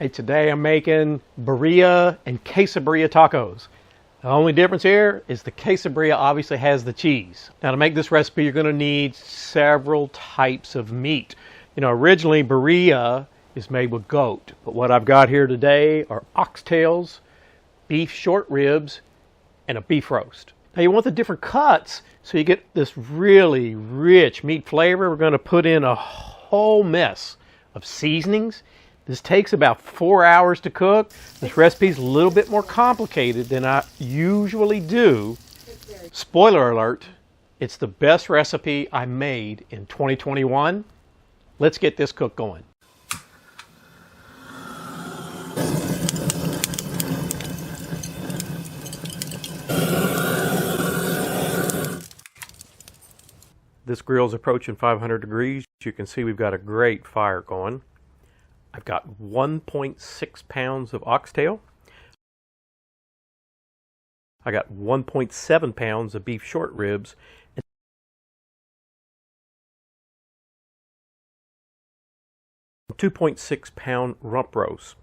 Hey, today I'm making birria and quesabirria tacos. The only difference here is the quesabirria obviously has the cheese. Now to make this recipe you're going to need several types of meat. You know, originally birria is made with goat, but what I've got here today are oxtails, beef short ribs, and a beef roast. Now you want the different cuts so you get this really rich meat flavor. We're going to put in a whole mess of seasonings. This takes about 4 hours to cook. This recipe is a little bit more complicated than I usually do. Spoiler alert, it's the best recipe I made in 2021. Let's get this cook going. This grill is approaching 500 degrees. You can see we've got a great fire going. I've got 1.6 pounds of oxtail. I got 1.7 pounds of beef short ribs. And 2.6 pound rump roast.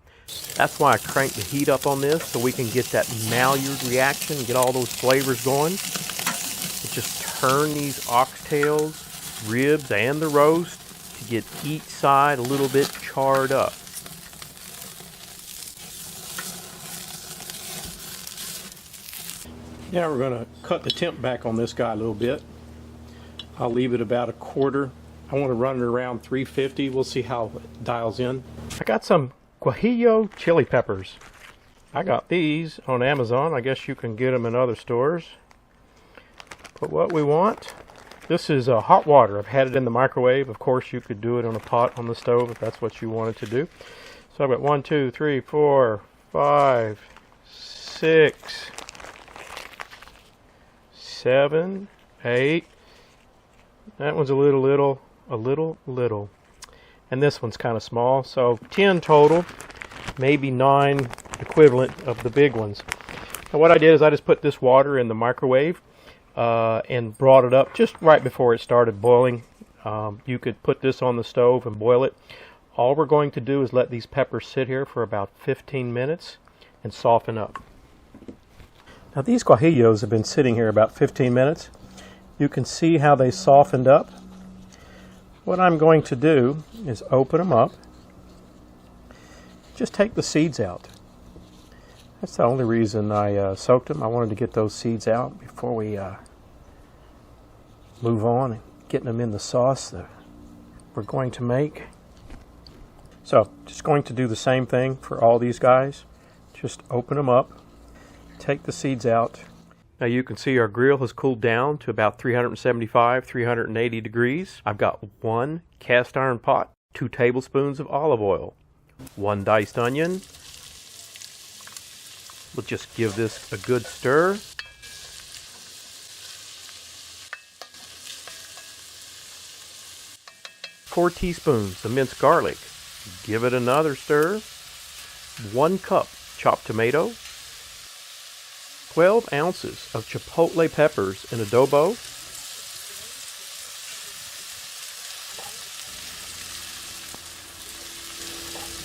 That's why I cranked the heat up on this, so we can get that Maillard reaction, get all those flavors going. And just turn these oxtails, ribs, and the roast to get each side a little bit charred up. Now we're going to cut the temp back on this guy a little bit. I'll leave it about a quarter. I want to run it around 350. We'll see how it dials in. I got some Guajillo chili peppers. I got these on Amazon. I guess you can get them in other stores. But what we want, this is hot water. I've had it in the microwave. Of course, you could do it on a pot on the stove if that's what you wanted to do. So I've got 1, 2, 3, 4, 5, 6, 7, 8. That one's a little. And this one's kind of small. So 10 total, maybe 9 equivalent of the big ones. And what I did is I just put this water in the microwave and brought it up just right before it started boiling. You could put this on the stove and boil it. All we're going to do is let these peppers sit here for about 15 minutes and soften up. Now these guajillos have been sitting here about 15 minutes. You can see how they softened up. What I'm going to do is open them up. Just take the seeds out. That's the only reason I soaked them. I wanted to get those seeds out before we move on and getting them in the sauce that we're going to make. So just going to do the same thing for all these guys. Just open them up, take the seeds out. Now you can see our grill has cooled down to about 375, 380 degrees. I've got 1 cast iron pot, 2 tablespoons of olive oil, 1 diced onion. We'll just give this a good stir. 4 teaspoons of minced garlic. Give it another stir. 1 cup chopped tomato. 12 ounces of Chipotle Peppers in Adobo.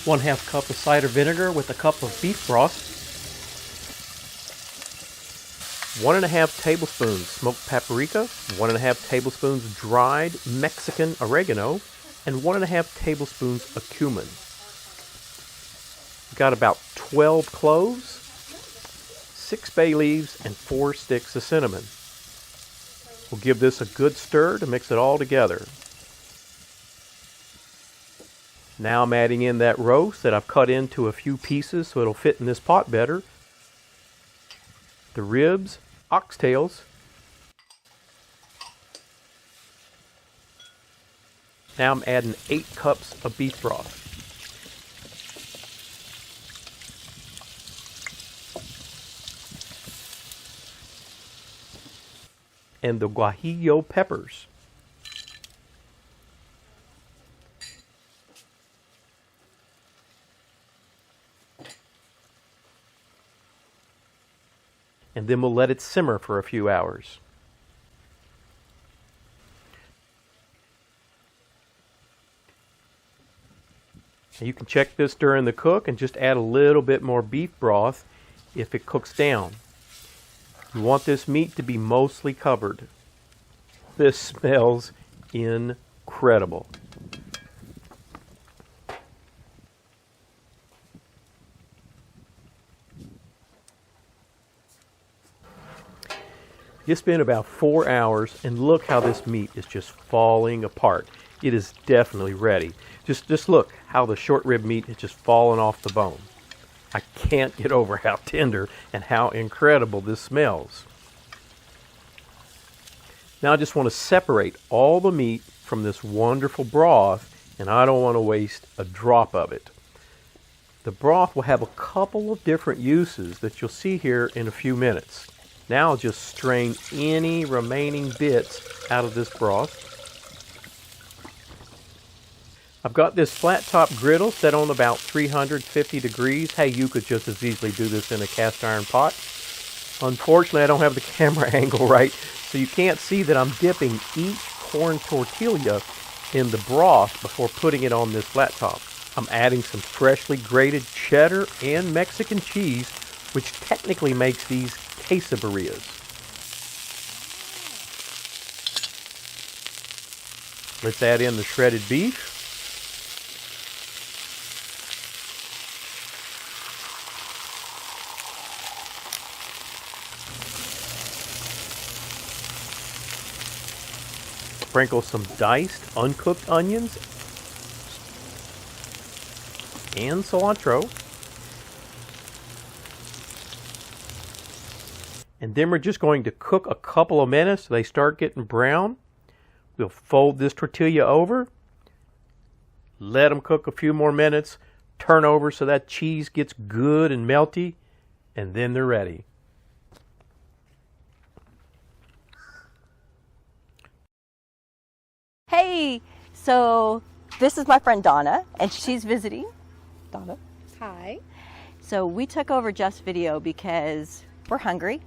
1/2 cup of cider vinegar with a cup of beef broth. 1.5 tablespoons smoked paprika. 1.5 tablespoons dried Mexican oregano. And 1.5 tablespoons of cumin. Got about 12 cloves, 6 bay leaves, and 4 sticks of cinnamon. We'll give this a good stir to mix it all together. Now I'm adding in that roast that I've cut into a few pieces so it'll fit in this pot better. The ribs, oxtails, now I'm adding 8 cups of beef broth. And the Guajillo peppers. And then we'll let it simmer for a few hours. Now you can check this during the cook and just add a little bit more beef broth if it cooks down. You want this meat to be mostly covered. This smells incredible. It's been about 4 hours, and look how this meat is just falling apart. It is definitely ready. Just look how the short rib meat is just falling off the bone. I can't get over how tender and how incredible this smells. Now I just want to separate all the meat from this wonderful broth, and I don't want to waste a drop of it. The broth will have a couple of different uses that you'll see here in a few minutes. Now I'll just strain any remaining bits out of this broth. I've got this flat top griddle set on about 350 degrees. Hey, you could just as easily do this in a cast iron pot. Unfortunately, I don't have the camera angle right, so you can't see that I'm dipping each corn tortilla in the broth before putting it on this flat top. I'm adding some freshly grated cheddar and Mexican cheese, which technically makes these quesabirrias. Let's add in the shredded beef. Sprinkle some diced, uncooked onions and cilantro. And then we're just going to cook a couple of minutes so they start getting brown. We'll fold this tortilla over, let them cook a few more minutes, turn over so that cheese gets good and melty, and then they're ready. Hey, so this is my friend Donna, and she's visiting. Donna. Hi. So we took over Jeff's video because we're hungry,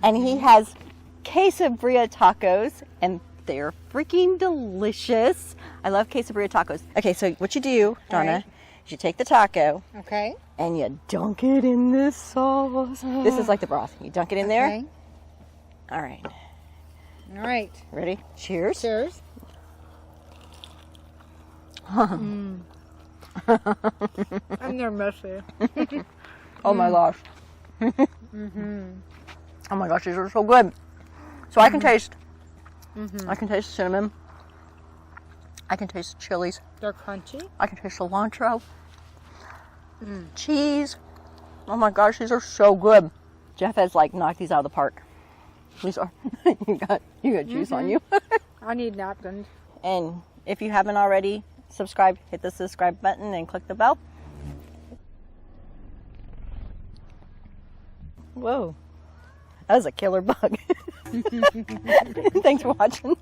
and he has Quesabirria tacos, and they're freaking delicious. I love Quesabirria tacos. Okay, so what you do, Donna, Right. is you take the taco, Okay. and you dunk it in this sauce. This is like the broth. You dunk it in there. Okay. All right. All right. Ready? Cheers. Cheers. I'm nervous. Oh my gosh. Oh my gosh, these are so good. So I can taste, I can taste cinnamon. I can taste chilies. They're crunchy. I can taste cilantro. Cheese. Oh my gosh, these are so good. Jeff has like knocked these out of the park. These are, you got juice on you. I need napkins. And if you haven't already, subscribe, hit the subscribe button and click the bell. Whoa, that was a killer bug. Thanks for watching.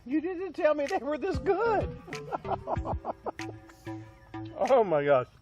You didn't tell me they were this good. Oh my gosh.